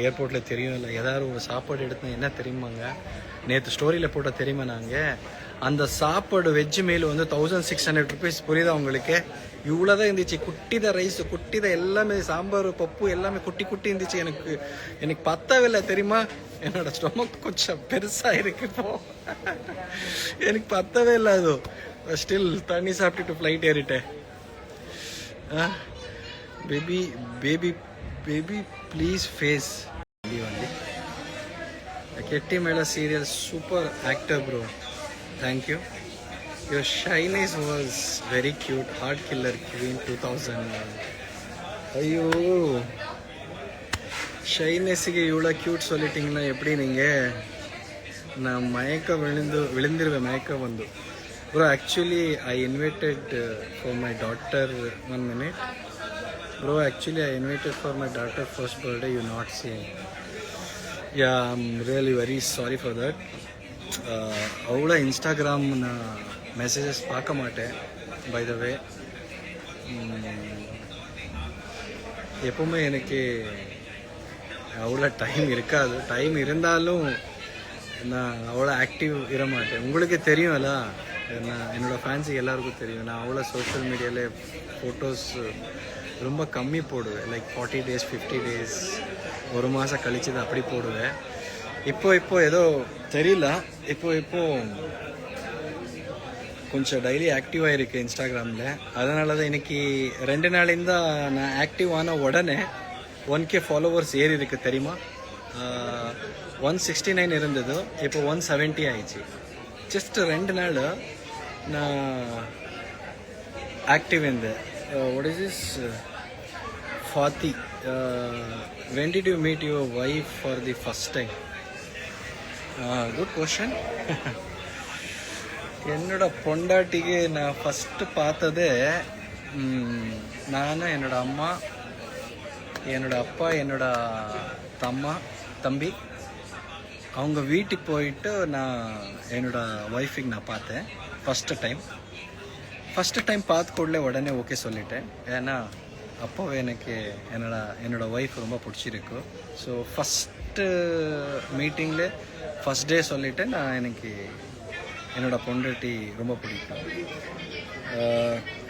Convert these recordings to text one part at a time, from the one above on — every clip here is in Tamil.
ஏர்போர்ட்டில் தெரியும் இல்லை ஏதாவது ஒரு சாப்பாடு எடுத்து என்ன தெரியுமாங்க, நேற்று ஸ்டோரியில் போட்டால் தெரியுமா, நாங்கள் அந்த சாப்பாடு வெஜ்ஜு மீல் வந்து 1600 rupees. புரியுதா உங்களுக்கு? இவ்வளோ தான் இருந்துச்சு. குட்டி தான் ரைஸு, குட்டி தான் எல்லாமே, சாம்பார் பப்பு எல்லாமே குட்டி குட்டி இருந்துச்சு. எனக்கு பத்தவே இல்லை தெரியுமா. என்னோட ஸ்டொமக் கொஞ்சம் பெருசாக இருக்கு இப்போ. எனக்கு பத்தவே இல்லை. அது ஸ்டில் தண்ணி சாப்பிட்டுட்டு ஃப்ளைட் ஏறிட்டேன். Baby baby baby please face only. Ketty Mela serial super actor bro. Thank you. Your shyness was very cute. Heart killer queen 2001. ஐயோ, ஷைனஸுக்கு இவ்வளோ க்யூட் சொல்லிட்டீங்கன்னா எப்படி நீங்கள்? நான் விழுந்துருவேன் மயக்கம் வந்து. Bro actually I invited for my daughter 1 minute. Bro, actually I invited for my daughter's first birthday. You not seen? Yeah, I'm really very sorry for that. அவள இன்ஸ்டாகிராம் நான் மெசேஜஸ் பார்க்க மாட்டேன். பை த வே, எப்பவுமே எனக்கு அவ்வளோ டைம் இருக்காது. டைம் இருந்தாலும் நான் அவ்வளோ ஆக்டிவ் இர மாட்டேன். உங்களுக்கு தெரியும்ல, என்னோடய ஃபேன்ஸுக்கு எல்லாருக்கும் தெரியும். நான் அவ்வளோ சோஷியல் மீடியாவில் ஃபோட்டோஸ் ரொம்ப கம்மி போடுவேன். லைக் 40 days 50 days, ஒரு மாதம் கழிச்சு தான் அப்படி போடுவேன். இப்போ ஏதோ தெரியல, இப்போ கொஞ்சம் டெய்லி ஆக்டிவாக இருக்குது இன்ஸ்டாகிராமில். அதனால தான் இன்னைக்கு 2 நாளில் தான் நான் ஆக்டிவ் ஆன உடனே 1K ஃபாலோவர்ஸ் ஏறி இருக்குது தெரியுமா. 169 இருந்தது, இப்போ 170 ஆயிடுச்சு. ஜஸ்ட் 2 நாள் நான் ஆக்டிவ் இருந்தேன். What is this? Fati. When did you meet your wife for the first time? Good question. என்னோட பொண்டாட்டிக்கு நான் ஃபஸ்ட்டு பார்த்ததே, நான், என்னோட அம்மா, என்னோட அப்பா, என்னோட தம்பி அவங்க வீட்டுக்கு போயிட்டு நான் என்னோட ஒய்ஃபுக்கு நான் பார்த்தேன் ஃபஸ்ட்டு டைம் பார்த்துக்கூடல உடனே ஓகே சொல்லிட்டேன். ஏன்னா அப்போவே எனக்கு என்னோட ஒய்ஃப் ரொம்ப பிடிச்சிருக்கு. ஸோ ஃபஸ்ட்டு மீட்டிங்கில் ஃபஸ்ட் டே சொல்லிவிட்டேன் நான் எனக்கு என்னோடய பொண்டாட்டி ரொம்ப பிடிக்கும்.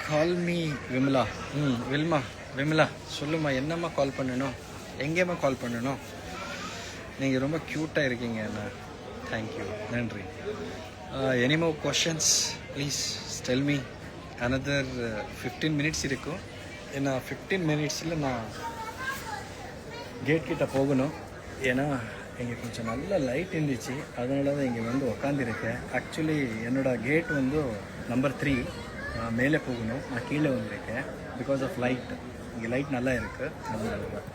Call me Vimala. விமலா சொல்லுமா, என்னம்மா கால் பண்ணணும், எங்கேம்மா கால் பண்ணணும்? நீங்கள் ரொம்ப க்யூட்டாக இருக்கீங்க அண்ணா. தேங்க்யூ, நன்றி. Any more questions please tell me. Another 15 minutes இருக்கும். ஏன்னா 15 minutesல நான் கேட் கிட்ட போகணும். ஏன்னா இங்கே கொஞ்சம் நல்ல லைட் இருந்துச்சு, அதனால தான் இங்கே வந்து உக்காந்துருக்கேன். ஆக்சுவலி என்னோடய கேட் வந்து நம்பர் 3. நான் மேலே போகணும், நான் கீழே வந்திருக்கேன். பிகாஸ் ஆஃப் லைட், இங்கே லைட் நல்லா இருக்குது, அதனால தான்.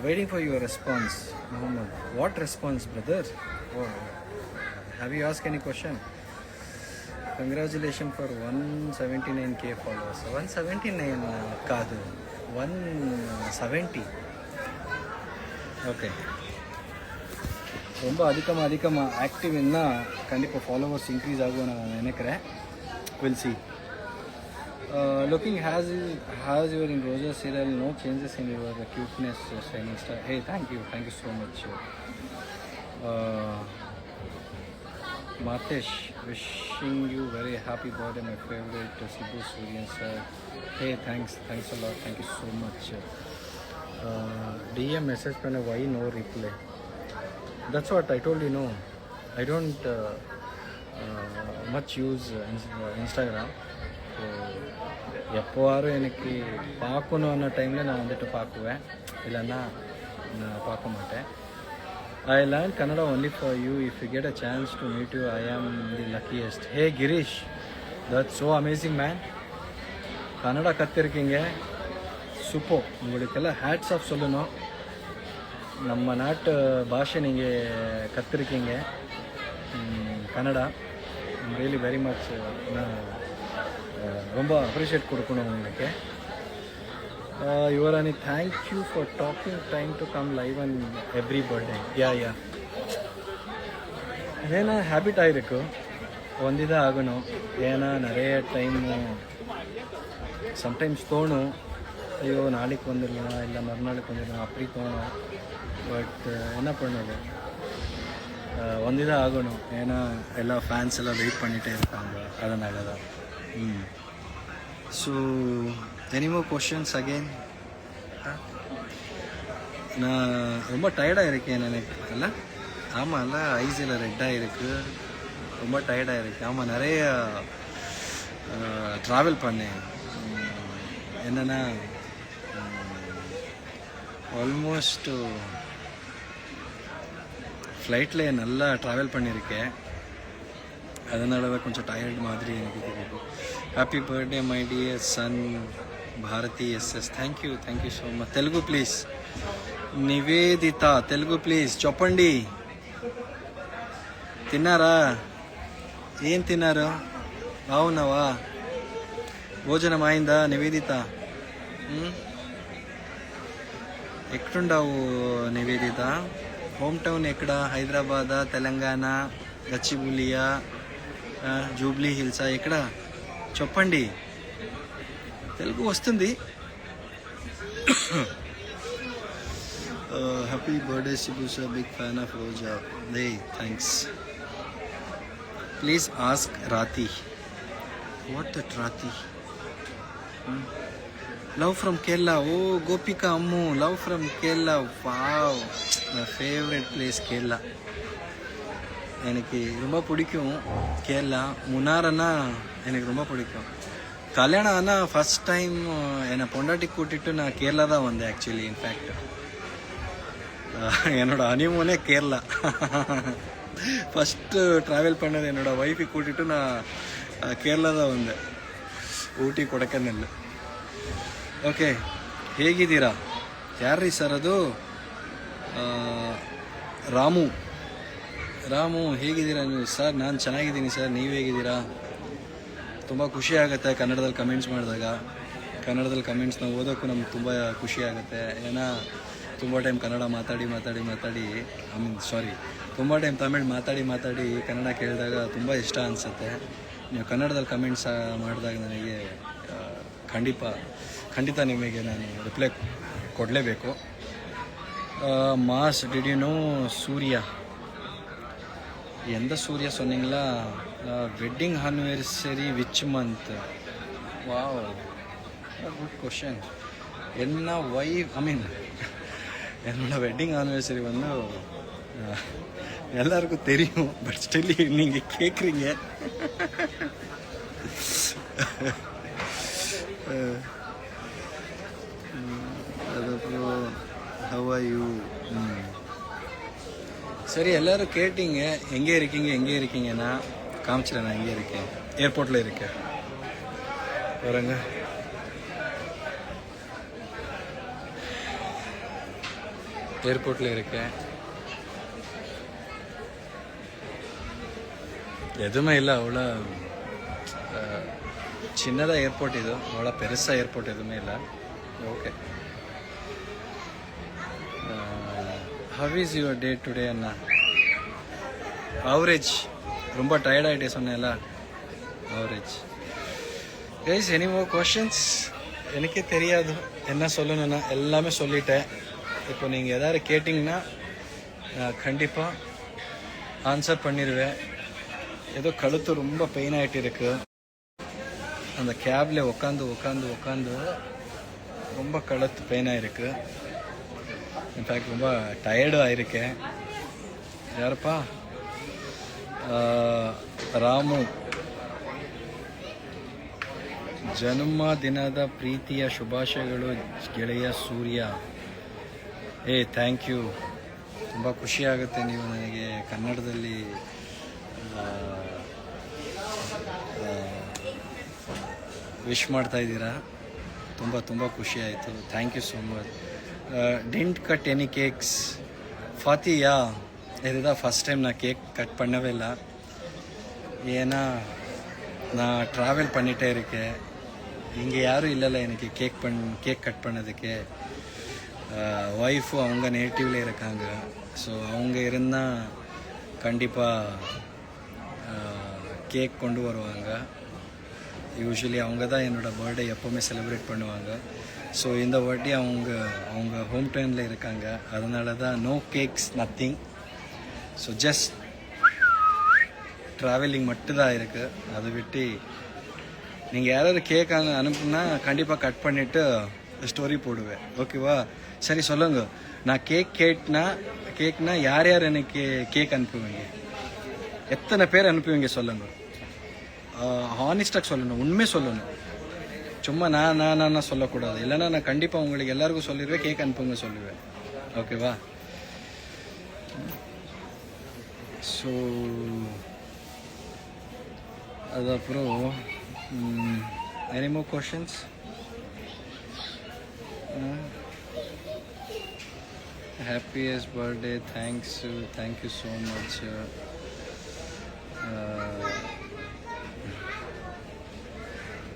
Waiting for your response. Mohammed, what response brother? Oh, have you ask any question? Congratulations for 179K followers. 179 காது, 170. ஓகே, ரொம்ப அதிகமாக ஆக்டிவ்னா கண்டிப்பாக ஃபாலோவர்ஸ் இன்க்ரீஸ் ஆகும் நான் நினைக்கிறேன். Will see. Looking has your in Rosa serial, no changes in your cuteness, shining star. Hey, thank you so much. Matesh, wishing you very happy birthday, my favorite Sibu Suryan sir. Hey, thanks a lot, thank you so much. DM message panna, why no reply? That's what I told you. No, I don't much use Instagram. So எப்போவாரும் எனக்கு பார்க்கணும் அన్న டைமில் நான் வந்துட்டு பார்க்குவேன், இல்லைன்னா நான் பார்க்க மாட்டேன். I learned Kannada only for you. If you get a chance to meet you, I am the luckiest. Hey Girish, that's so amazing man. Kannada கற்றுருக்கீங்க, சூப்பர். உங்களுக்கெல்லாம் ஹேட்ஸ் ஆஃப் சொல்லணும். நம்ம நாட்டு பாஷை நீங்கள் கற்றுருக்கீங்க, கன்னடா. Really very much. நான் ரொம்ப அப்ரிஷியேட் கொடுக்கணும் உங்களுக்கு. Yuvarani, thank you for talking time to come live on every birthday. Yeah. ಅದೇನೋ ಹ್ಯಾಬಿಟ್ ಆಗಿರಬೇಕು, ಒಂದಿದ ಆಗணும். ஏன்னா நிறைய டைமு சம்டைம்ஸ் தோணும் ஐயோ நாளைக்கு வந்துடலாம் இல்லை மறுநாளைக்கு வந்துடலாம் அப்படி தோணும். பட் என்ன பண்ணுறது, வந்துதான் ஆகணும். ஏன்னா எல்லா ஃபேன்ஸ் எல்லாம் வெயிட் பண்ணிகிட்டே இருக்காங்க, அதனால தான். So any more questions again. நான் ரொம்ப டயர்டாக இருக்கேன் நினைக்கிறேன்ல. ஆமாம், இல்லை ஐஸில் ரெட்டாக இருக்குது, ரொம்ப டயர்டாக இருக்குது. ஆமாம், நிறைய ட்ராவல் பண்ணேன். என்னென்னா ஆல்மோஸ்ட்டு ஃப்ளைட்டில் நல்லா ட்ராவல் பண்ணியிருக்கேன், அதனால தான் கொஞ்சம் டயர்டு மாதிரி எனக்கு தெரியுது. Happy birthday my dear son Bharathi SS. Thank you so much. Telugu please. Nivedita Telugu please చెప్పండి. తిన్నారా? ఏం తిన్నారు? బాగున్నావా? భోజనం అయిందా నివేదిత? ఎక్కడుండావు నివేదిత? హోమ్ టౌన్ ఎక్కడ? హైదరాబాదా, తెలంగాణ, గచ్చిబౌలియా, జూబ్లీ హిల్సా, ఎక్కడ చెప్పండి. తెలుగు వస్తుంది. Happy birthday Shibusha, big fan of Roja. దే thanks. Please ask Rathi. What that Rathi? Love from Kerala. Oh Gopika Ammu, love from Kerala. Wow, my favourite place Kerala. எனக்கு ரொம்ப பிடிக்கும் கேரளா. முன்னாரன்னா எனக்கு ரொம்ப பிடிக்கும். கல்யாணம் ஆனால் ஃபஸ்ட் டைம் என்னை பொண்டாட்டி கூட்டிகிட்டு நான் கேரளா தான் வந்தேன் ஆக்சுவலி. இன்ஃபேக்ட் என்னோடய ஹனிமூனே கேரளா. ஃபஸ்ட்டு ட்ராவல் பண்ணது என்னோடய ஒய்ஃபை கூட்டிகிட்டு நான் ಕೇರಳ ಒಂದೆ, ಊಟಿ ಕೊಡಕನ್ನಲ್ಲ. ಓಕೆ, ಹೇಗಿದ್ದೀರಾ? ಯಾರ್ರೀ ಸರ್ ಅದು? ರಾಮು ಹೇಗಿದ್ದೀರಾ ನೀವು? ಸರ್ ನಾನು ಚೆನ್ನಾಗಿದ್ದೀನಿ ಸರ್, ನೀವು ಹೇಗಿದ್ದೀರಾ? ತುಂಬ ಖುಷಿ ಆಗುತ್ತೆ ಕನ್ನಡದಲ್ಲಿ ಕಮೆಂಟ್ಸ್ ಮಾಡಿದಾಗ. ಕನ್ನಡದಲ್ಲಿ ಕಮೆಂಟ್ಸ್ನ ಓದೋಕ್ಕೂ ನಮ್ಗೆ ತುಂಬ ಖುಷಿ ಆಗುತ್ತೆ. ಏನೋ ತುಂಬ ಟೈಮ್ ಕನ್ನಡ ಮಾತಾಡಿ ತುಂಬ ಟೈಮ್ ತಮಿಳ್ ಮಾತಾಡಿ ಕನ್ನಡ ಕೇಳಿದಾಗ ತುಂಬ ಇಷ್ಟ ಅನಿಸುತ್ತೆ. ನೀವು ಕನ್ನಡದಲ್ಲಿ ಕಮೆಂಟ್ಸ್ ಮಾಡಿದಾಗ ನನಗೆ ಖಂಡಿತ ನಿಮಗೆ ನಾನು ರಿಪ್ಲೈ ಕೊಡಲೇಬೇಕು. மாஸ் டிட் யூ நோ சூர்யா? எந்த சூர்யா சொன்னீங்களா? Wedding anniversary which month? Wow, good question. என்ன என்னோட வெட்டிங் ஆனிவர்சரி வந்து எல்லாருக்கும் தெரியும், பட் ஸ்டில் நீங்கள் கேட்குறீங்க. அதுக்கப்புறம் ஹவ் ஆர் யூ? சரி, எல்லோரும் கேட்டீங்க எங்கே இருக்கீங்கன்னா காமிச்சிடறேன். நான் எங்கே இருக்கேன்? ஏர்போர்ட்டில் இருக்கேன். பாருங்க, ஏர்போர்ட்டில் இருக்கேன். எதுவுமே இல்லை, அவ்வளோ சின்னதாக ஏர்போர்ட் இது, அவ்வளோ பெருசாக ஏர்போர்ட் எதுவுமே இல்லை. Okay, how is your day today Anna? Average. ரொம்ப டயர்டாகிட்டே சொன்னேன்ல, average. Guys, any more questions? எனக்கே தெரியாது என்ன சொல்லணும்னா, எல்லாமே சொல்லிட்டேன். இப்போ நீங்கள் எதாவது கேட்டிங்கன்னா கண்டிப்பாக ஆன்சர் பண்ணிடுவேன். ஏதோ கழுத்து ரொம்ப பெயின் ஆகிட்டு இருக்கு. அந்த கேபில் உட்காந்து ரொம்ப கழுத்து பெயின் ஆகிருக்கு. இன்ஃபேக்ட் ரொம்ப டயர்டும் ஆகிருக்கேன். யாருப்பா? ರಾಮು, ಜನ್ಮದಿನದ ಪ್ರೀತಿಯ ಶುಭಾಶಯಗಳು ಗೆಳೆಯ ಸೂರ್ಯ. Thank you. ತುಂಬ ಖುಷಿಯಾಗುತ್ತೆ ನೀವು ನನಗೆ ಕನ್ನಡದಲ್ಲಿ ವಿಶ್ ಮಾಡ್ತಾ ಇದ್ದೀರಾ. ತುಂಬ ಖುಷಿ ಆಯಿತು. Thank you so much. Didn't cut any cakes? Fathiya, இதுதான் ஃபஸ்ட் டைம் நான் கேக் கட் பண்ணவே இல்லை. ஏன்னா நான் ட்ராவல் பண்ணிகிட்டே இருக்கேன், இங்கே யாரும் இல்லைல்ல எனக்கு கேக் கட் பண்ணதுக்கு. ஒய்ஃபு அவங்க நேட்டிவில் இருக்காங்க. ஸோ அவங்க இருந்தால் கண்டிப்பாக கேக் கொண்டு வருவாங்க. யூஸ்வலி அவங்க தான் என்னோடய பர்த்டே எப்போவுமே செலிப்ரேட் பண்ணுவாங்க. ஸோ இந்த வாட்டி அவங்க ஹோம் டவுனில் இருக்காங்க, அதனால தான் no cakes nothing. So just travelling மட்டும்தான் இருக்குது. அதை விட்டு நீங்கள் யாராவது கேக் அனுப்புனா கண்டிப்பாக கட் பண்ணிவிட்டு ஸ்டோரி போடுவேன், ஓகேவா? சரி சொல்லுங்க, நான் கேக்னா யார் யார் எனக்கு கேக் அனுப்புவீங்க? எத்தனை பேர் அனுப்புவீங்க சொல்லுங்க. ஹானஸ்டாக சொல்லணும், உண்மை சொல்லணும். சும்மா நான் சொல்லக்கூடாது, இல்லைன்னா நான் கண்டிப்பாக உங்களுக்கு எல்லாருக்கும் சொல்லிடுவேன், கேக் அனுப்புங்க சொல்லுவேன், ஓகேவா? ஸோ அது அப்புறம் any more questions? Happiest birthday, thank you so much.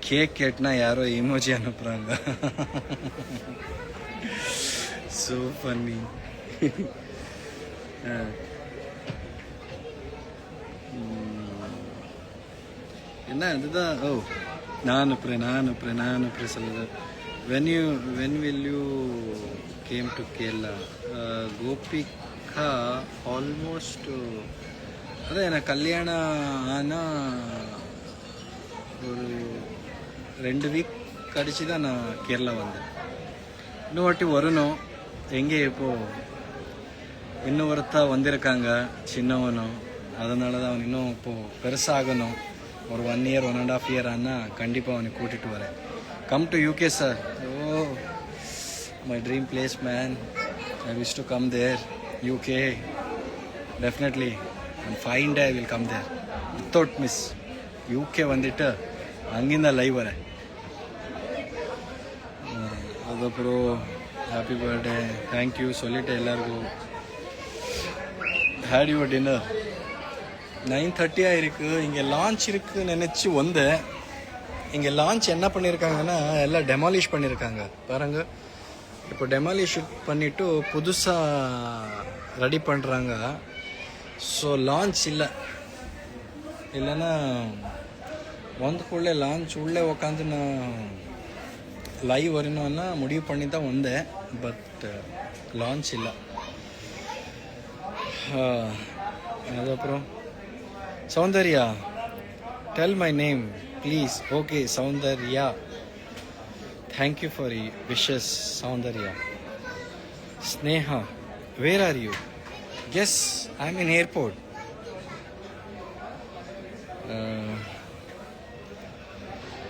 Cake கேட்னா யாரோ இமோஜி அனுப்புகிறாங்க. So funny. என்ன இதுதான்? ஓ, நான் அனுப்புகிறேன் சொல்லுது. when will you came to Kerala? Gopika almost அதான் எனக்கு கல்யாணம் ஆனால் ஒரு 2 வீக் கழிச்சு தான் நான் கேரளா வந்தேன். இன்னும் வாட்டி வரணும். எங்கே இப்போது இன்னும் ஒருத்தா வந்திருக்காங்க, சின்னவனும். அதனால தான் அவன் இன்னும் இப்போது பெருசாகணும். ஒரு 1 year 1.5 year ஆனால் கண்டிப்பாக அவனை கூட்டிகிட்டு வரேன். Come to UK sir. Oh, my dream place man. I wish to come there. UK definitely and fine day I will come there without miss. UK வந்துட்டு அங்கிருந்த லைவ் வரேன். அதுக்கப்புறம் ஹாப்பி பர்த்டே, தேங்க்யூ சொல்லிவிட்டு எல்லாருக்கும். Had your dinner? 9:30 இருக்குது. இங்கே லான்ச் இருக்குதுன்னு நினச்சி வந்தேன். இங்கே லான்ச் என்ன பண்ணியிருக்காங்கன்னா எல்லாம் டெமாலிஷ் பண்ணியிருக்காங்க பாருங்க. இப்போ டெமாலிஷ் பண்ணிவிட்டு புதுசாக ரெடி பண்ணுறாங்க. ஸோ லான்ச் இல்லைன்னா வந்துக்குள்ளே லான்ச் உள்ளே உக்காந்து நான் லைவ் வரணும்னா முடிவு பண்ணி தான் வந்தேன். பட் லான்ச் இல்லை. அதுக்கப்புறம் Soundarya, tell my name please. Okay Soundarya, thank you for wishes Soundarya. Sneha, where are you? Yes, I am in airport.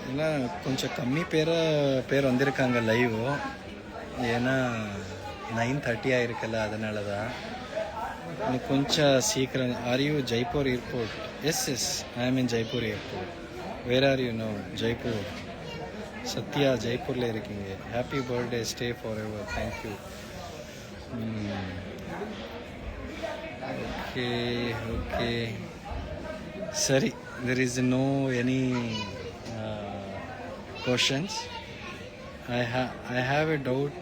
ஏன்னா கொஞ்சம் கம்மி பேர் வந்திருக்காங்க லைவ். ஏன்னா 9:30 ஆகிருக்கல, அதனால தான். இன்னும் கொஞ்சம் சீக்கிரம். Are you Jaipur airport? Yes, I am in Jaipur airport. Where are you? No, Jaipur. Sathya, ஜெய்ப்பூரில் இருக்கீங்க. Happy birthday, stay forever. Thank you. Okay சரி. There is no any questions. I have a doubt.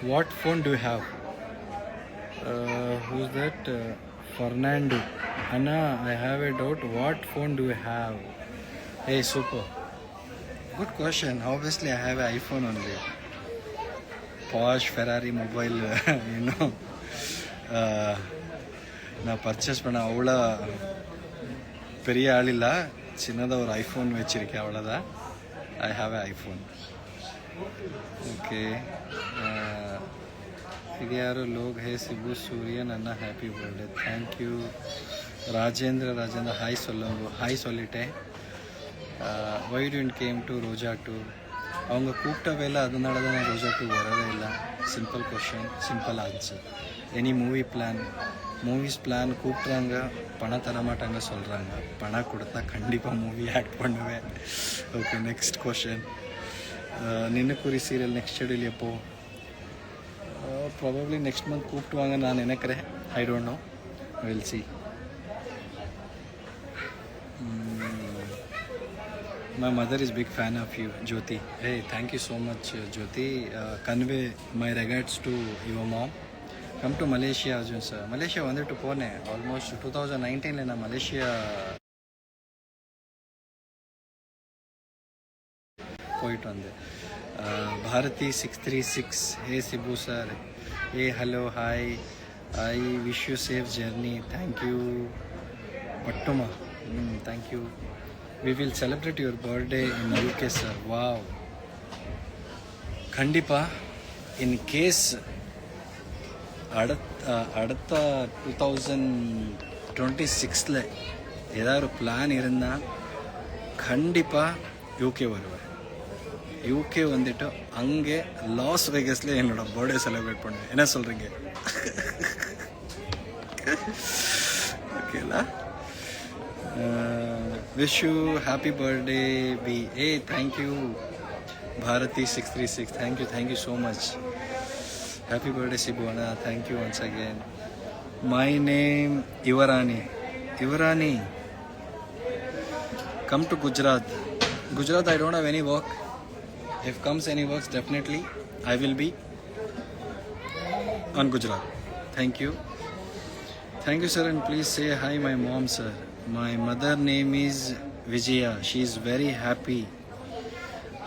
What phone do you have? Who's that? Fernando. Anna, I have a doubt. What phone do you have? Hey, super. Good question. Obviously, I have an iPhone only. Porsche, Ferrari, mobile, you know. நான் பர்ச்சேஸ் பண்ண அவ்வளோ பெரிய ஆள் இல்லை. சின்னதாக ஒரு ஐஃபோன் வச்சுருக்கேன், அவ்வளோதான். I have an iPhone. Okay. இது யாரோ லோக் ஹே சிபு சூரியன் அண்ணா, happy birthday. Thank you. Rajendra hi சொல்லிட்டேன். Why don't came to Roja too? அவங்க கூப்பிட்டவே இல்லை, அதனால தான் நான் ரோஜா டூ வரவே இல்லை. Simple question, simple answer. Any movies plan கூப்பிட்றாங்க, பணம் தரமாட்டாங்க சொல்கிறாங்க. பணம் கொடுத்தா கண்டிப்பாக மூவி ஆக்ட் பண்ணுவேன். Okay, next question. Ninnukori serial next schedule எப்போ? ப்ராபப்ளி நெக்ஸ்ட் மந்த் கூப்பிட்டுவாங்க நான் நினைக்கிறேன். I don't know, will see. My mother is big fan of you, Jyoti. Hey, thank you so much, Jyoti. Convey my regards to your mom. Come to Malaysia, Arjun sir. Malaysia வந்துட்டு போனேன். ஆல்மோஸ்ட் 2019 நான் மலேசியா போயிட்டு வந்தேன். Bharati 636. Hey Sibu sir. Hey, hello, hi. I wish you safe journey. Thank you. Pattuma. Thank you. We will celebrate your birthday in UK, sir. Wow. கண்டிப்பா இன் கேஸ் அடுத்த 2026 ஏதாவது ஒரு பிளான் இருந்தால் கண்டிப்பாக யூகே வருவேன். யூகே வந்துட்டு அங்கே லாஸ் வேகஸில் என்னோட பர்த்டே செலிப்ரேட் பண்ணுவேன். என்ன சொல்கிறீங்க? ஓகேலா? விஷ் யூ ஹாப்பி பர்த்டே பி. ஏ thank you Bharati 636. Thank you so much. Happy birthday Sibuna. Thank you once again. My name Ivarani. Come to Gujarat. I don't have any work. If comes any works, definitely I will be on Gujarat. Thank you sir, and please say hi my mom sir. My mother name is Vijaya. She is very happy.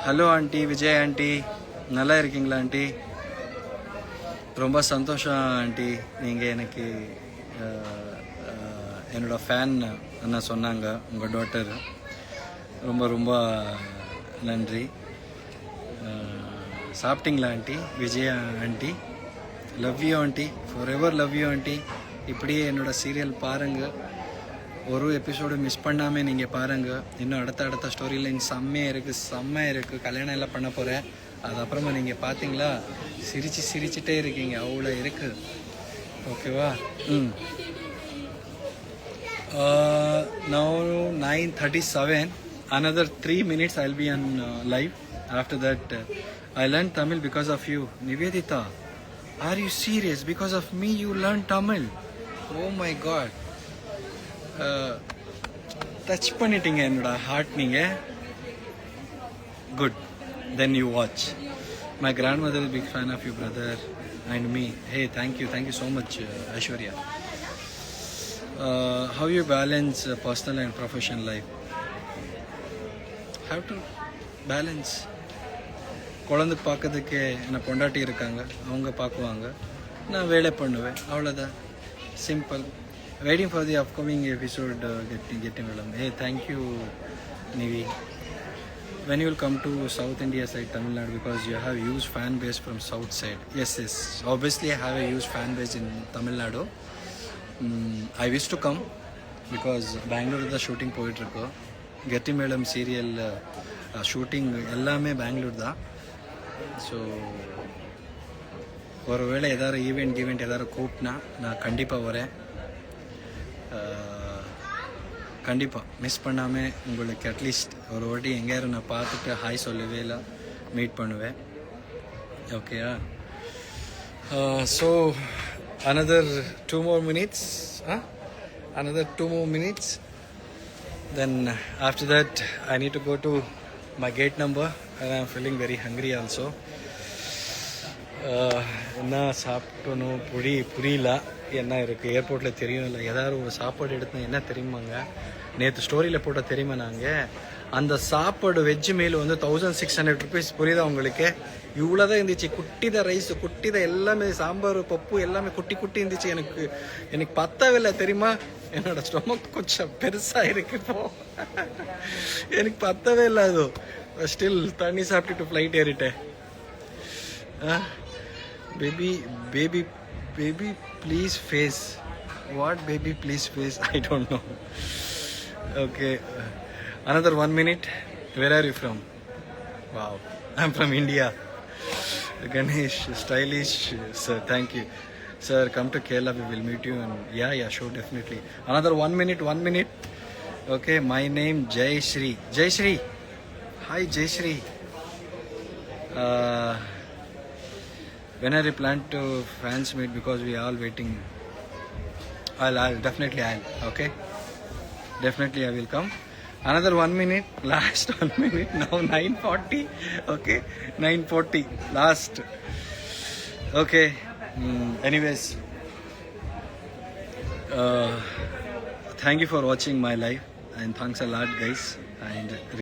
Hello aunty, Vijay aunty, நல்லா இருக்கீங்களா ஆண்டி? ரொம்ப சந்தோஷம் ஆண்டி, நீங்கள் எனக்கு என்னோடய ஃபேன் என்ன சொன்னாங்க உங்கள் டாட்டர். ரொம்ப ரொம்ப நன்றி. சாப்பிட்டீங்களா aunty? Vijaya aunty, love you aunty, for ever love you aunty. இப்படியே என்னோடய சீரியல் பாருங்கள், ஒரு எபிசோடு மிஸ் பண்ணாமல் நீங்கள் பாருங்கள். இன்னும் அடுத்த ஸ்டோரி லைன் செம்மையாக இருக்குது. கல்யாணம் எல்லாம் பண்ண போகிறேன். அது அப்புறமா நீங்கள் பார்த்தீங்களா சிரிச்சிட்டே இருக்கீங்க, அவ்வளோ இருக்குது. ஓகேவா? Now 9:37. Another 3 minutes I'll be on live. After that I learned Tamil because of you. Nivedita, are you serious? Because of me you learned Tamil? Oh my god. Touch பண்ணிட்டீங்க என்னோட ஹார்ட் நீங்கள். Good, then you watch. My grandmother big fan of you brother and me. Hey thank you so much Aishwarya. How you balance personal and professional life? Have to balance. குழந்தை பார்க்கறதுக்கு என்னை பொண்டாட்டி இருக்காங்க, அவங்க பார்க்குவாங்க, நான் வேலை பண்ணுவேன், அவ்வளோதான். Simple. Waiting for the upcoming episode getting along. Hey, thank you Nivi. When you will come to South India side, Tamil Nadu, because you have huge fan base from South side. Yes. Obviously I have a huge fan base in Tamil Nadu. I wish to come because Bangalore the shooting போயிட்டுருக்கு. Getty Madam serial shooting எல்லாமே பெங்களூர் தான். ஸோ ஒருவேளை ஏதாவது ஈவெண்ட் ஏதாவது கூப்பிட்னா நான் கண்டிப்பாக வரேன். கண்டிப்பாக மிஸ் பண்ணாமல் உங்களுக்கு அட்லீஸ்ட் ஒரு வாட்டி எங்கேயாரும் நான் பார்த்துட்டு ஹாய் சொல்லவே இல்லை, மீட் பண்ணுவேன். ஓகேயா? So another 2 more minutes. Then after that I need to go to my gate number and I'm feeling very hungry also. என்ன சாப்பிட்டணும் புரியல. என்ன இருக்குது ஏர்போர்ட்டில் தெரியும் இல்லை, ஏதாவது ஒரு சாப்பாடு எடுத்தேன். என்ன தெரியுமாங்க, நேற்று ஸ்டோரியில் போட்ட தெரியுமா, நாங்கள் அந்த சாப்பாடு வெஜ்ஜு மீல் வந்து 1600 rupees. புரியுதா உங்களுக்கு? இவ்வளோ தான் இருந்துச்சு. குட்டித ரைஸ், குட்டித எல்லாமே, சாம்பார் பப்பு எல்லாமே குட்டி இருந்துச்சு. எனக்கு பத்தவே இல்லை தெரியுமா. என்னோட ஸ்டொமக் கொஞ்சம் பெருசாக இருக்கு இப்போ. எனக்கு பத்தவே இல்லை. அது ஸ்டில் தண்ணி சாப்பிட்டுட்டு flight ஏறிட்டேன். Baby, please face. What baby, please face? I don't know. Okay, another 1 minute. Where are you from? Wow, I'm from India. Ganesh, stylish sir. Thank you, sir. Come to Kerala, we will meet you. And yeah, sure, definitely. Another 1 minute. Okay, my name Jay Shri. Hi Jay Shri. When are you plan to fans meet? Because we are all waiting. I'll definitely. Okay, definitely I will come. Another 1 minute. Last 1 minute. Now 9:40. Okay, 9:40. Last. Okay. Anyways, thank you for watching my live, and thanks a lot, guys. And